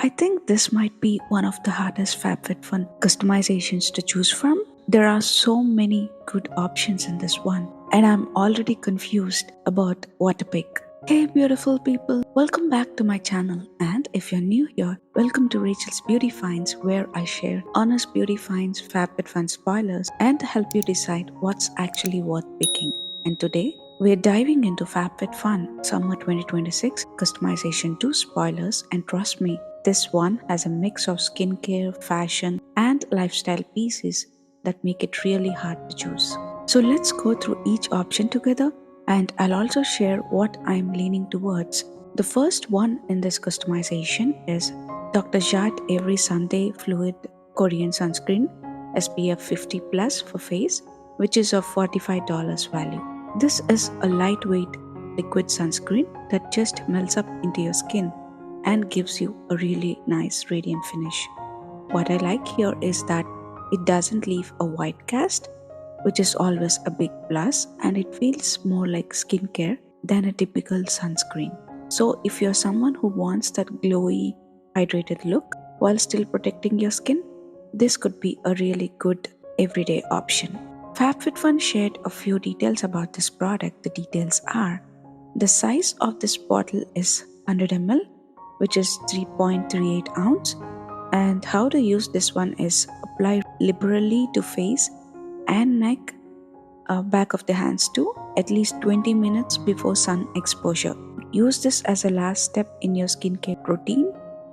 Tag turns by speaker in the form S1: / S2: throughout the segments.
S1: I think this might be one of the hardest FabFitFun customizations to choose from. There are so many good options in this one, and I'm already confused about what to pick. Hey beautiful people, welcome back to my channel, and if you're new here, welcome to Rachel's Beauty Finds, where I share honest beauty finds, FabFitFun spoilers, and help you decide what's actually worth picking. And today, we're diving into FabFitFun Summer 2026 customization 2 spoilers, and trust me, this one has a mix of skincare, fashion, and lifestyle pieces that make it really hard to choose. So let's go through each option together, and I'll also share what I'm leaning towards. The first one in this customization is Dr. Jart Every Sunday Fluid Korean Sunscreen SPF 50 plus for face, which is of $45 value. This is a lightweight liquid sunscreen that just melts up into your skin and gives you a really nice radiant finish. What I like here is that it doesn't leave a white cast, which is always a big plus, and it feels more like skincare than a typical sunscreen. So, if you're someone who wants that glowy, hydrated look while still protecting your skin, this could be a really good everyday option. FabFitFun shared a few details about this product. The details are the size of this bottle is 100 ml, which is 3.38 ounce, and how to use this one is apply liberally to face and neck, back of the hands too, at least 20 minutes before sun exposure. Use this as a last step in your skincare routine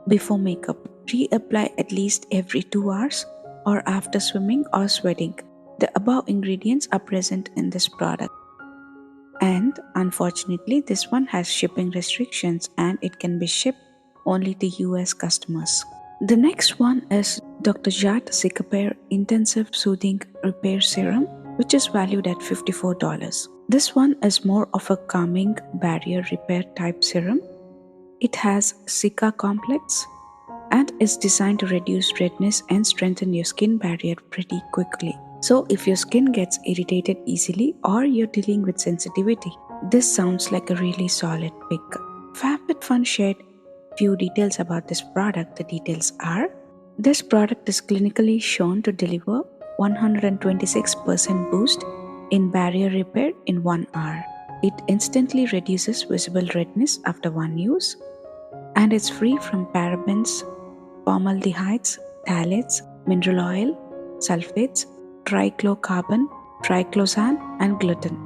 S1: before makeup. Reapply at least every 2 hours or after swimming or sweating. The above ingredients are present in this product. And unfortunately, this one has shipping restrictions and it can be shipped only to US customers. The next one is Dr. Jart Cicapair Intensive Soothing Repair Serum, which is valued at $54. This one is more of a calming barrier repair type serum. It has Cica complex and is designed to reduce redness and strengthen your skin barrier pretty quickly. So, if your skin gets irritated easily or you're dealing with sensitivity, this sounds like a really solid pick. FabFitFun shared few details about this product. The details are this product is clinically shown to deliver 126% boost in barrier repair in 1 hour. It instantly reduces visible redness after one use, and it's free from parabens, formaldehydes, phthalates, mineral oil, sulfates, trichlocarbon, triclosan, and gluten.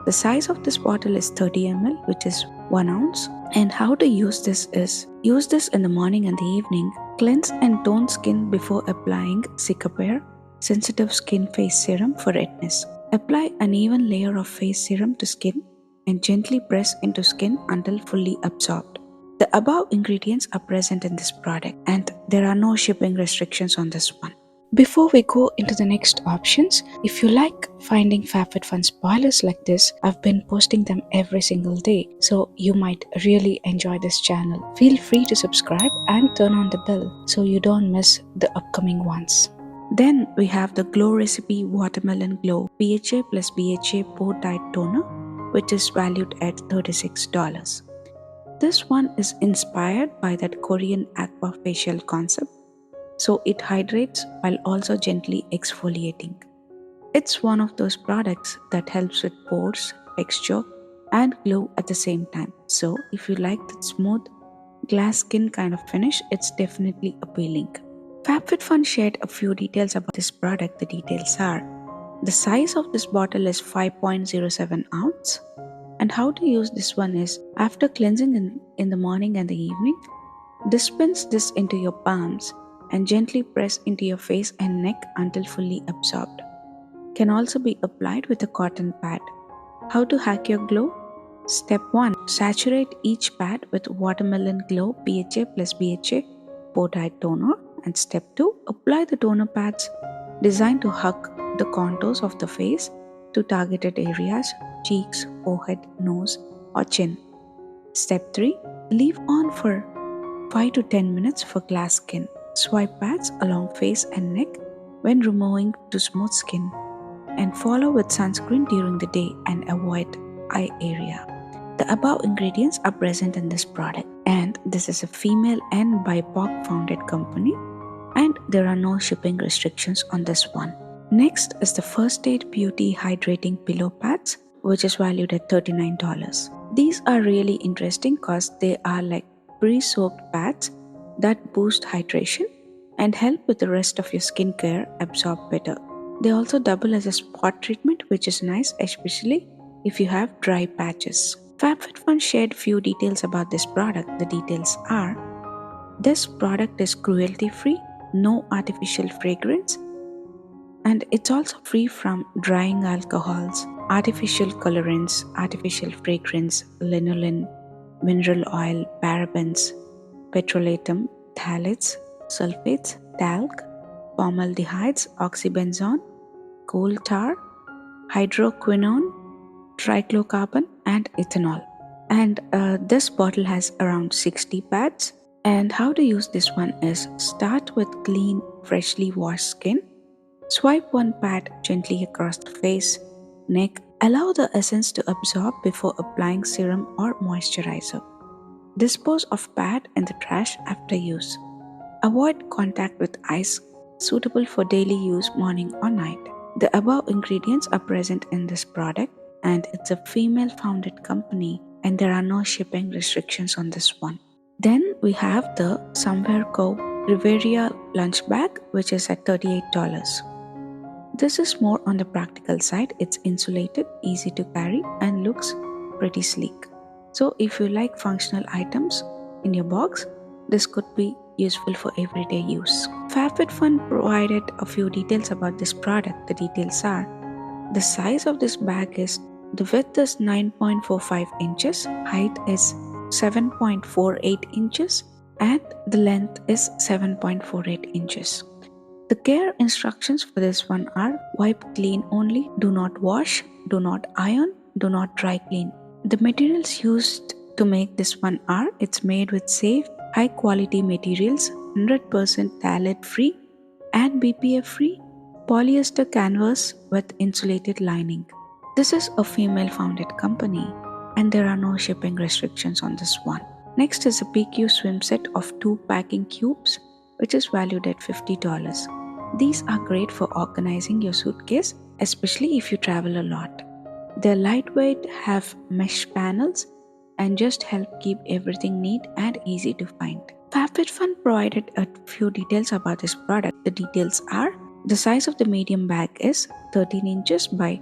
S1: The size of this bottle is 30 ml, which is 1 ounce. And how to use this is use this in the morning and the evening. Cleanse and tone skin before applying Cicapair Sensitive Skin Face Serum for redness. Apply an even layer of face serum to skin and gently press into skin until fully absorbed. The above ingredients are present in this product, and there are no shipping restrictions on this one. Before we go into the next options, if you like finding FabFitFun spoilers like this, I've been posting them every single day, so you might really enjoy this channel. Feel free to subscribe and turn on the bell so you don't miss the upcoming ones. Then we have the Glow Recipe Watermelon Glow BHA plus BHA Pore Diet Toner, which is valued at $36. This one is inspired by that Korean aqua facial concept, so it hydrates while also gently exfoliating. It's one of those products that helps with pores, texture, and glow at the same time. So, if you like that smooth, glass skin kind of finish, it's definitely appealing. FabFitFun shared a few details about this product. The details are the size of this bottle is 5.07 ounce, and how to use this one is after cleansing in the morning and the evening, dispense this into your palms and gently press into your face and neck until fully absorbed. Can also be applied with a cotton pad. How to hack your glow? Step 1. Saturate each pad with Watermelon Glow BHA plus BHA Pore Diet Toner. And step 2. Apply the toner pads designed to hug the contours of the face to targeted areas, cheeks, forehead, nose, or chin. Step 3. Leave on for 5 to 10 minutes for glass skin. Swipe pads along face and neck when removing to smooth skin, and follow with sunscreen during the day and avoid eye area. The above ingredients are present in this product, and this is a female and BIPOC founded company, and there are no shipping restrictions on this one. Next is the First Aid Beauty Hydrating Pillow Pads, which is valued at $39. These are really interesting because they are like pre-soaked pads that boost hydration and help with the rest of your skincare absorb better. They also double as a spot treatment, which is nice, especially if you have dry patches. FabFitFun shared few details about this product. The details are: this product is cruelty free, no artificial fragrance, and it's also free from drying alcohols, artificial colorants, artificial fragrance, lanolin, mineral oil, parabens, petrolatum, phthalates, sulfates, talc, formaldehydes, oxybenzone, coal tar, hydroquinone, trichlocarbon, and ethanol. And this bottle has around 60 pads. And how to use this one is: start with clean, freshly washed skin. Swipe one pad gently across the face, neck. Allow the essence to absorb before applying serum or moisturizer. Dispose of pad in the trash after use. Avoid contact with eyes, suitable for daily use morning or night. The above ingredients are present in this product, and it's a female founded company, and there are no shipping restrictions on this one. Then we have the Somewhere Co. Riveria lunch bag, which is at $38. This is more on the practical side. It's insulated, easy to carry, and looks pretty sleek. So, if you like functional items in your box, this could be useful for everyday use. FabFitFun provided a few details about this product. The details are: the size of this bag is: the width is 9.45 inches, height is 7.48 inches, and the length is 7.48 inches. The care instructions for this one are: wipe clean only, do not wash, do not iron, do not dry clean. The materials used to make this one are: it's made with safe, high quality materials, 100% phthalate free and BPA free, polyester canvas with insulated lining. This is a female founded company, and there are no shipping restrictions on this one. Next is a PQ swim set of 2 packing cubes, which is valued at $50. These are great for organizing your suitcase, especially if you travel a lot. They're lightweight, have mesh panels, and just help keep everything neat and easy to find. FabFitFun provided a few details about this product. The details are: the size of the medium bag is 13 inches by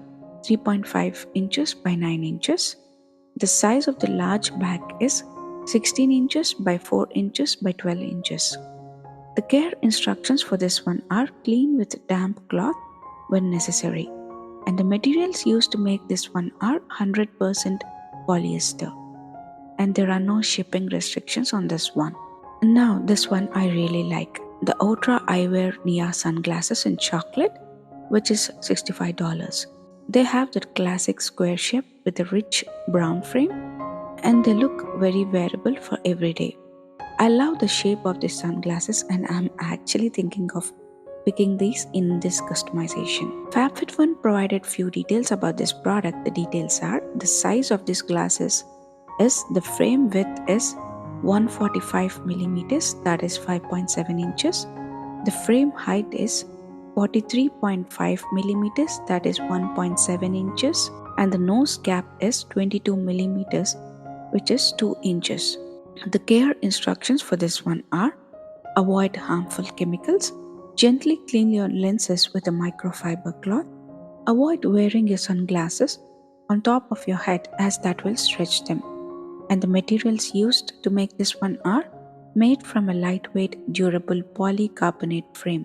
S1: 3.5 inches by 9 inches. The size of the large bag is 16 inches by 4 inches by 12 inches. The care instructions for this one are: clean with damp cloth when necessary. And the materials used to make this one are 100% polyester. And there are no shipping restrictions on this one. Now, this one I really like: the Ultra Eyewear Nia sunglasses in chocolate, which is $65. They have that classic square shape with a rich brown frame, and they look very wearable for every day. I love the shape of these sunglasses, and I'm actually thinking of picking these in this customization. FabFitFun provided few details about this product. The details are: the size of these glasses is: the frame width is 145 millimeters, that is 5.7 inches. The frame height is 43.5 millimeters, that is 1.7 inches, and the nose gap is 22 millimeters, which is 2 inches. The care instructions for this one are: avoid harmful chemicals, gently clean your lenses with a microfiber cloth, avoid wearing your sunglasses on top of your head as that will stretch them. And the materials used to make this one are made from a lightweight, durable polycarbonate frame.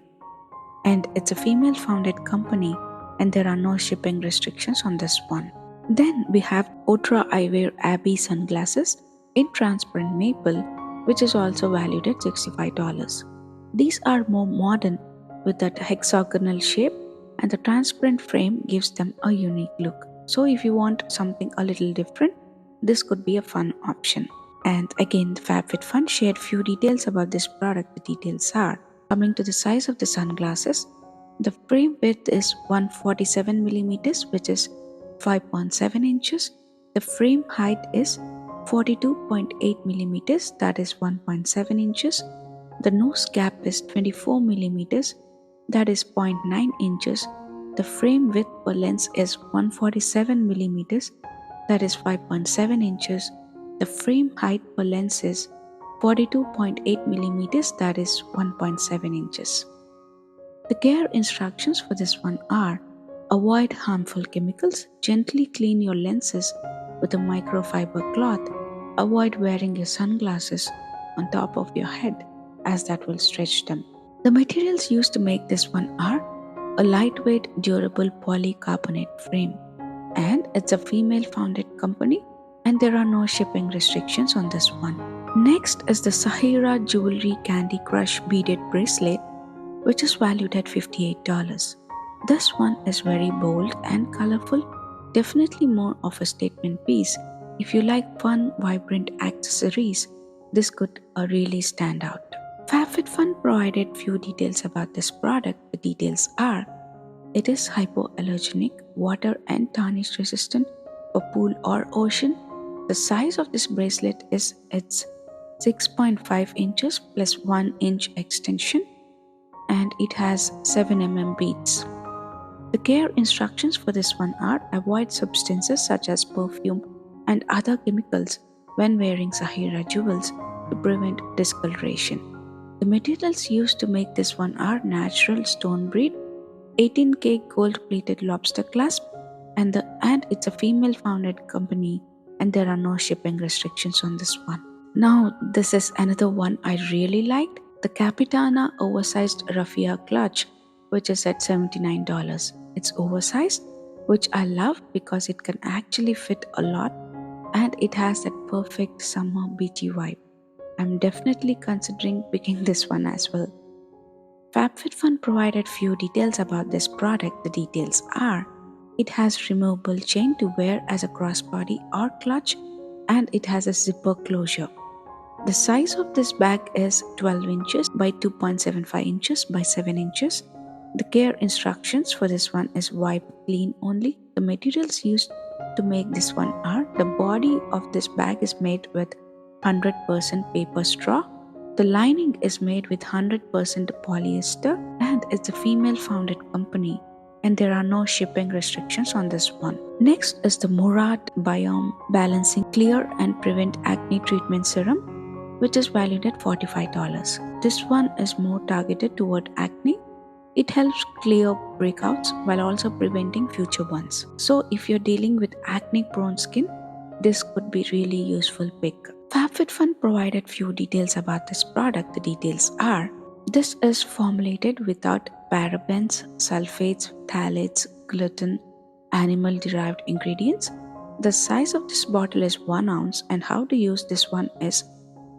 S1: And it's a female founded company, and there are no shipping restrictions on this one. Then we have Ultra Eyewear Abbey sunglasses in transparent maple, which is also valued at $65. These are more modern with that hexagonal shape, and the transparent frame gives them a unique look. So if you want something a little different, this could be a fun option. And again, the FabFitFun shared few details about this product. The details are: coming to the size of the sunglasses, the frame width is 147 millimeters, which is 5.7 inches. The frame height is 42.8 millimeters, that is 1.7 inches. The nose gap is 24 millimeters, that is zero point 0.9 inches. The frame width per lens is 147 millimeters, that is 5.7 inches. The frame height per lens is 42.8 millimeters, that is 1.7 inches. The care instructions for this one are: avoid harmful chemicals, gently clean your lenses with a microfiber cloth, avoid wearing your sunglasses on top of your head as that will stretch them. The materials used to make this one are a lightweight, durable polycarbonate frame, and it's a female founded company, and there are no shipping restrictions on this one. Next is the Sahira Jewelry Candy Crush beaded bracelet, which is valued at $58. This one is very bold and colorful, definitely more of a statement piece. If you like fun, vibrant accessories, this could really stand out. FabFitFun provided few details about this product. The details are: it is hypoallergenic, water and tarnish resistant for pool or ocean. The size of this bracelet is its 6.5 inches plus 1 inch extension, and it has 7 beads. The care instructions for this one are: avoid substances such as perfume and other chemicals when wearing Sahira jewels to prevent discoloration. The materials used to make this one are natural stone bead, 18K gold plated lobster clasp, and it's a female founded company, and there are no shipping restrictions on this one. Now, this is another one I really liked, the Capitana oversized raffia clutch, which is at $79. It's oversized, which I love because it can actually fit a lot, and it has that perfect summer beachy vibe. I'm definitely considering picking this one as well. FabFitFun provided few details about this product. The details are: it has removable chain to wear as a crossbody or clutch, and it has a zipper closure. The size of this bag is 12 inches by 2.75 inches by 7 inches. The care instructions for this one is wipe clean only. The materials used to make this one are: the body of this bag is made with 100% paper straw. The lining is made with 100% polyester, and it's a female founded company, and there are no shipping restrictions on this one. Next is the Murad Biome Balancing Clear and Prevent Acne Treatment Serum, which is valued at $45. This one is more targeted toward acne. It helps clear breakouts while also preventing future ones. So if you're dealing with acne prone skin, this could be really useful pick. FabFitFun provided few details about this product. The details are: this is formulated without parabens, sulfates, phthalates, gluten, animal derived ingredients. The size of this bottle is 1 ounce, and how to use this one is: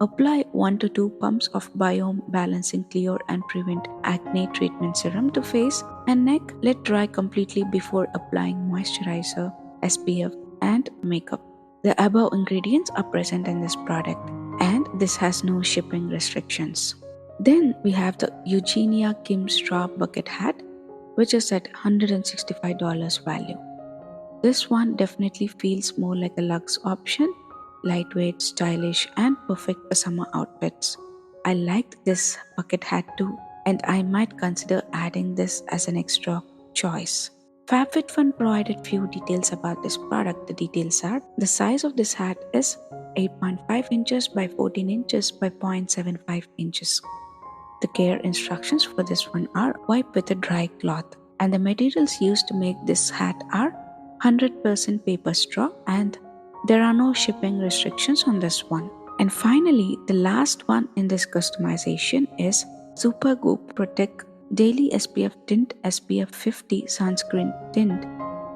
S1: apply 1 to 2 pumps of Biome Balancing Clear and Prevent Acne Treatment Serum to face and neck. Let dry completely before applying moisturizer, SPF, and makeup. The above ingredients are present in this product, and this has no shipping restrictions. Then we have the Eugenia Kim Straw Bucket Hat, which is at $165 value. This one definitely feels more like a luxe option, lightweight, stylish, and perfect for summer outfits. I liked this bucket hat too, and I might consider adding this as an extra choice. FabFitFun provided few details about this product. The details are: the size of this hat is 8.5 inches by 14 inches by 0.75 inches. The care instructions for this one are: wipe with a dry cloth, and the materials used to make this hat are 100% paper straw, and there are no shipping restrictions on this one. And finally, the last one in this customization is Super Goop Protect Daily SPF Tint SPF 50 Sunscreen Tint,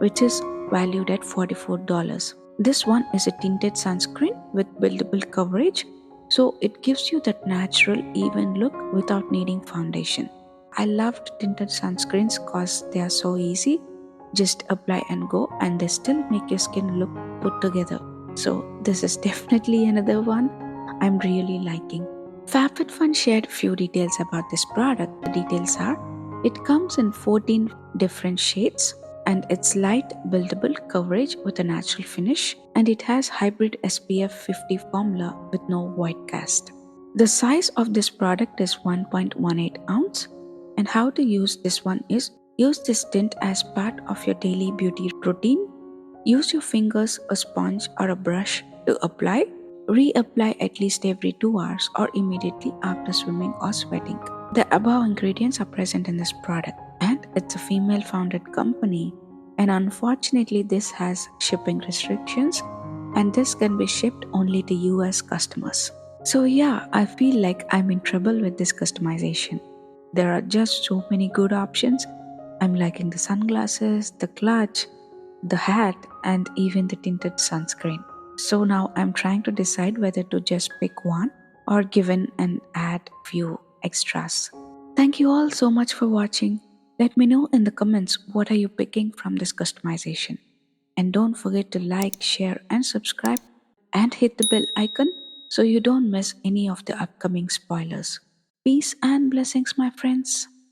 S1: which is valued at $44. This one is a tinted sunscreen with buildable coverage, so it gives you that natural, even look without needing foundation. I loved tinted sunscreens because they are so easy. Just apply and go, and they still make your skin look put together. So, this is definitely another one I'm really liking. FabFitFun shared few details about this product. The details are: it comes in 14 different shades, and it's light buildable coverage with a natural finish, and it has hybrid SPF 50 formula with no white cast. The size of this product is 1.18 ounce, and how to use this one is use this tint as part of your daily beauty routine. Use your fingers, a sponge, or a brush to apply. Reapply at least every 2 hours or immediately after swimming or sweating. The above ingredients are present in this product, and it's a female founded company. And unfortunately, this has shipping restrictions, and this can be shipped only to US customers. So, yeah, I feel like I'm in trouble with this customization. There are just so many good options. I'm liking the sunglasses, the clutch, the hat, and even the tinted sunscreen. So now I'm trying to decide whether to just pick one or given and add few extras. Thank you all so much for watching. Let me know in the comments what are you picking from this customization. And don't forget to like, share, and subscribe, and hit the bell icon so you don't miss any of the upcoming spoilers. Peace and blessings, my friends.